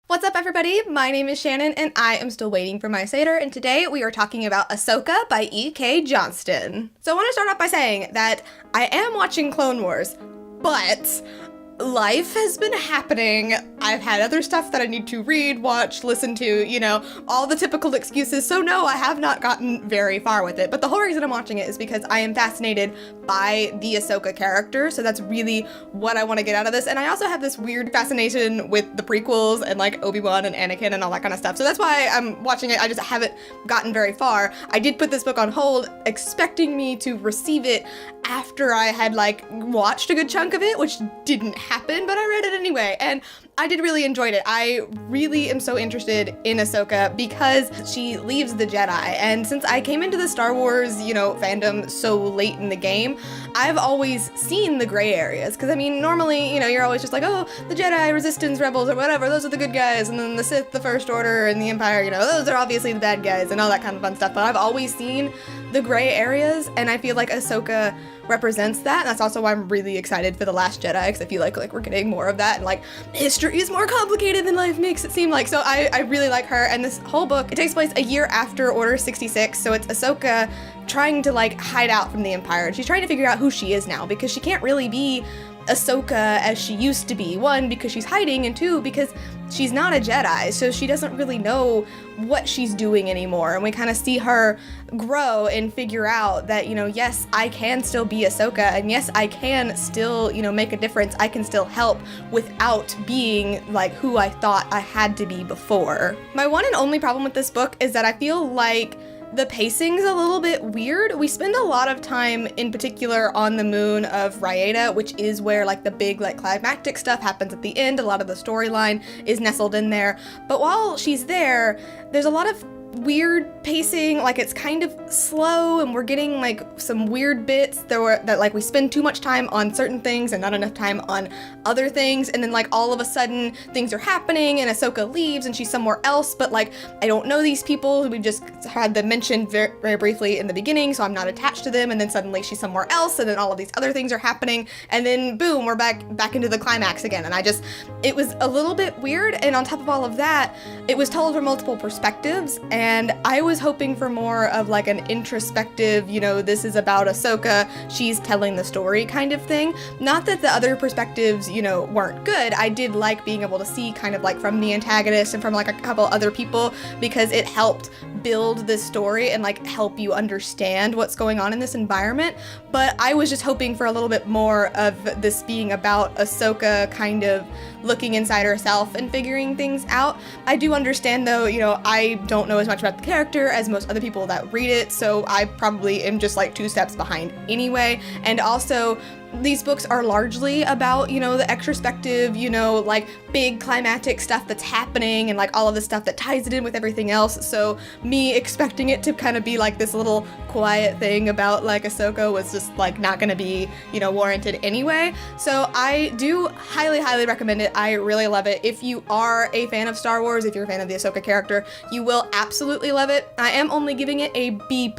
What's up, everybody? My name is Shannon, and I am still waiting for my Seder, and today we are talking about Ahsoka by E.K. Johnston. So I want to start off by saying that I am watching Clone Wars, but life has been happening. I've had other stuff that I need to read, watch, listen to, all the typical excuses. So no, I have not gotten very far with it. But the whole reason I'm watching it is because I am fascinated by the Ahsoka character. So that's really what I want to get out of this. And I also have this weird fascination with the prequels and like Obi-Wan and Anakin and all that kind of stuff. So that's why I'm watching it. I just haven't gotten very far. I did put this book on hold, expecting me to receive it after I had watched a good chunk of it, which didn't happen, but I read it anyway, and I did really enjoy it. I really am so interested in Ahsoka because she leaves the Jedi, and since I came into the Star Wars, fandom so late in the game, I've always seen the gray areas, because I mean, normally, you're always just like, oh, the Jedi, Resistance, Rebels, or whatever, those are the good guys, and then the Sith, the First Order, and the Empire, those are obviously the bad guys, and all that kind of fun stuff, but I've always seen the gray areas, and I feel like Ahsoka represents that, and that's also why I'm really excited for The Last Jedi, because I feel like we're getting more of that, and history is more complicated than life makes it seem like, so I really like her. And this whole book, it takes place a year after Order 66, so it's Ahsoka trying to hide out from the Empire, and she's trying to figure out who she is now, because she can't really be Ahsoka as she used to be. One, because she's hiding, and two, because she's not a Jedi, so she doesn't really know what she's doing anymore. And we kind of see her grow and figure out that, yes, I can still be Ahsoka, and yes, I can still, make a difference. I can still help without being who I thought I had to be before. My one and only problem with this book is that I feel like the pacing's a little bit weird. We spend a lot of time, in particular, on the moon of Raieta, which is where the big climactic stuff happens at the end. A lot of the storyline is nestled in there. But while she's there, there's a lot of weird pacing, it's kind of slow, and we're getting some weird bits that we spend too much time on certain things and not enough time on other things, and then all of a sudden things are happening and Ahsoka leaves and she's somewhere else, but I don't know these people. We just had them mentioned very, very briefly in the beginning, so I'm not attached to them, and then suddenly she's somewhere else, and then all of these other things are happening, and then boom, we're back into the climax again. And it was a little bit weird, and on top of all of that, it was told from multiple perspectives, and I was hoping for more of an introspective, this is about Ahsoka, she's telling the story kind of thing. Not that the other perspectives, weren't good. I did like being able to see kind of from the antagonist and from a couple other people, because it helped build this story and help you understand what's going on in this environment. But I was just hoping for a little bit more of this being about Ahsoka kind of looking inside herself and figuring things out. I do understand though, I don't know as much about the character as most other people that read it, so I probably am just 2 steps behind anyway. And also, these books are largely about, the extrospective, big climactic stuff that's happening and all of the stuff that ties it in with everything else. So me expecting it to kind of be this little quiet thing about Ahsoka was just not gonna be, warranted anyway. So I do highly, highly recommend it. I really love it. If you are a fan of Star Wars, if you're a fan of the Ahsoka character, you will absolutely love it. I am only giving it a B+,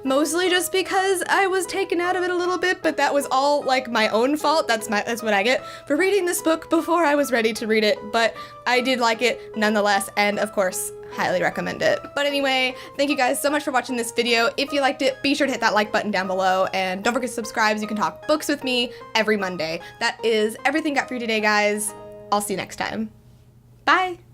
mostly just because I was taken out of it a little bit, but that was all my own fault. That's what I get for reading this book before I was ready to read it, but I did like it nonetheless, and of course, highly recommend it. But anyway, thank you guys so much for watching this video. If you liked it, be sure to hit that like button down below, and don't forget to subscribe so you can talk books with me every Monday. That is everything got for you today, guys. I'll see you next time. Bye!